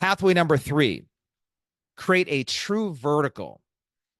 Pathway number 3, create a true vertical.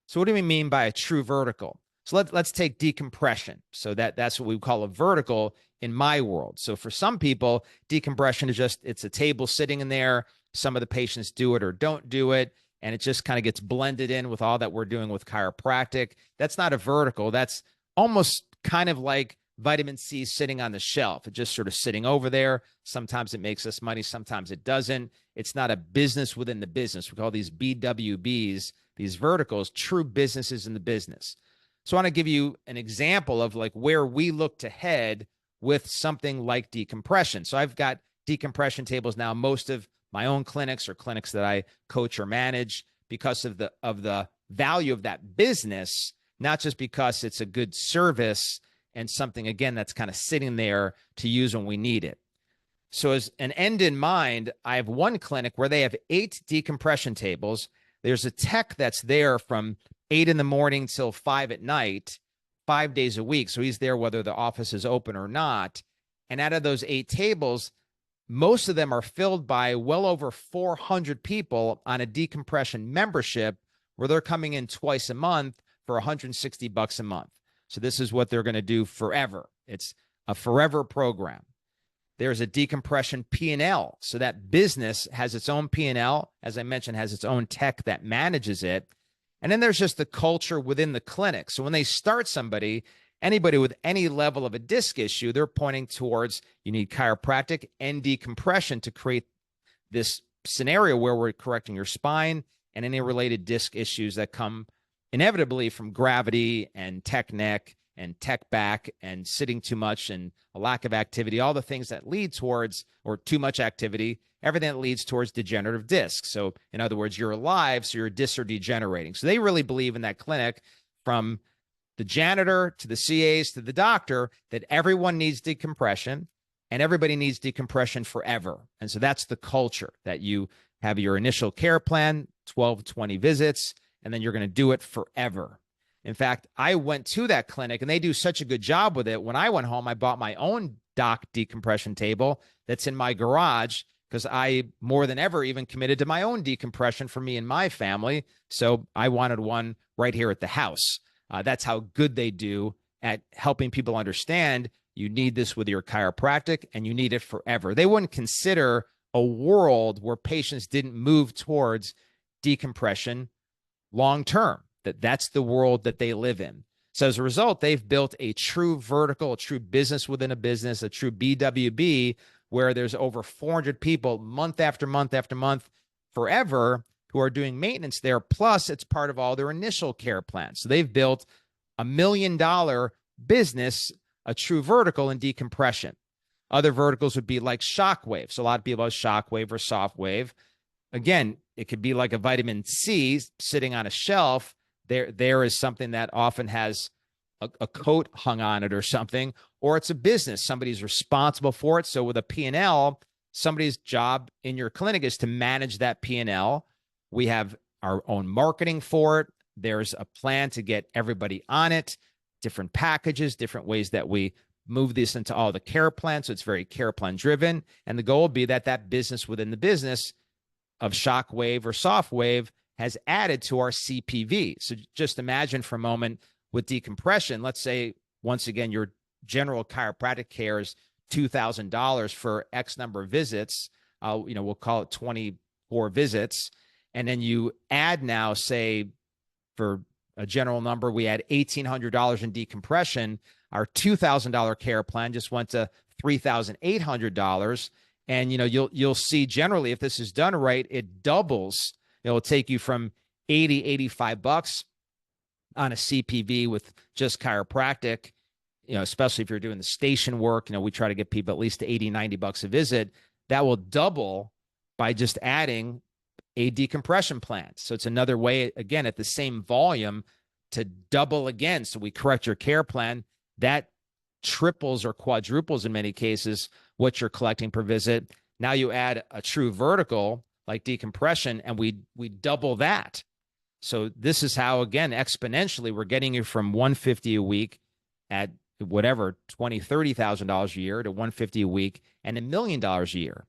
So what do we mean by a true vertical? So let's take decompression. So that's what we call a vertical in my world. So for some people, decompression is just, it's a table sitting in there. Some of the patients do it or don't do it, and it just kind of gets blended in with all that we're doing with chiropractic. That's not a vertical. That's almost kind of like vitamin C sitting on the shelf. It's just sort of sitting over there. Sometimes it makes us money. Sometimes it doesn't. It's not a business within the business. We call these BWBs, these verticals, true businesses in the business. So I want to give you an example of like where we look to head with something like decompression. So I've got decompression tables now. Most of my own clinics or clinics that I coach or manage because of the value of that business, not just because it's a good service and something, again, that's kind of sitting there to use when we need it. So as an end in mind, I have one clinic where they have 8 decompression tables. There's a tech that's there from 8 in the morning till 5 at night, 5 days a week. So he's there whether the office is open or not. And out of those 8 tables, most of them are filled by well over 400 people on a decompression membership where they're coming in twice a month for $160 a month. So this is what they're going to do forever. It's a forever program. There's a decompression P&L. So that business has its own P&L, as I mentioned, has its own tech that manages it. And then there's just the culture within the clinic. So when they start somebody, anybody with any level of a disc issue, they're pointing towards you need chiropractic and decompression to create this scenario where we're correcting your spine and any related disc issues that come inevitably from gravity and tech neck and tech back and sitting too much and a lack of activity, all the things that lead towards, or too much activity, everything that leads towards degenerative disc. So in other words, you're alive, so your discs are degenerating. So they really believe in that clinic, from the janitor to the CAs to the doctor, that everyone needs decompression and everybody needs decompression forever. And so that's the culture, that you have your initial care plan, 12 to 20 visits, and then you're going to do it forever. In fact, I went to that clinic and they do such a good job with it. When I went home, I bought my own dock decompression table that's in my garage because I, more than ever, even committed to my own decompression for me and my family. So I wanted one right here at the house. That's how good they do at helping people understand you need this with your chiropractic and you need it forever. They wouldn't consider a world where patients didn't move towards decompression long term. That's the world that they live in. So as a result, they've built a true vertical, a true business within a business, a true BWB, where there's over 400 people month after month after month forever who are doing maintenance there. Plus, it's part of all their initial care plans. So they've built $1 million business, a true vertical in decompression. Other verticals would be like Shockwave. So a lot of people have Shockwave or Softwave. Again, it could be like a vitamin C sitting on a shelf. There is something that often has a coat hung on it or something, or it's a business. Somebody's responsible for it. So with a P&L, somebody's job in your clinic is to manage that P&L. We have our own marketing for it. There's a plan to get everybody on it, different packages, different ways that we move this into all the care plans. So it's very care plan driven. And the goal would be that that business within the business of Shockwave or Softwave has added to our CPV. So just imagine for a moment with decompression, let's say, once again, your general chiropractic care is $2,000 for X number of visits. We'll call it 24 visits. And then you add now, say, for a general number, we had $1,800 in decompression. Our $2,000 care plan just went to $3,800. And, you'll see generally, if this is done right, it doubles. It'll take you from $85 on a CPV with just chiropractic, especially if you're doing the station work. We try to get people at least to $90 a visit. That will double by just adding a decompression plan. So it's another way, again, at the same volume to double again. So we correct your care plan. That triples or quadruples in many cases what you're collecting per visit. Now you add a true vertical like decompression, and we double that. So this is how, again, exponentially, we're getting you from $150 a week at whatever, $20,000, $30,000 a year to $150 a week and $1 million a year.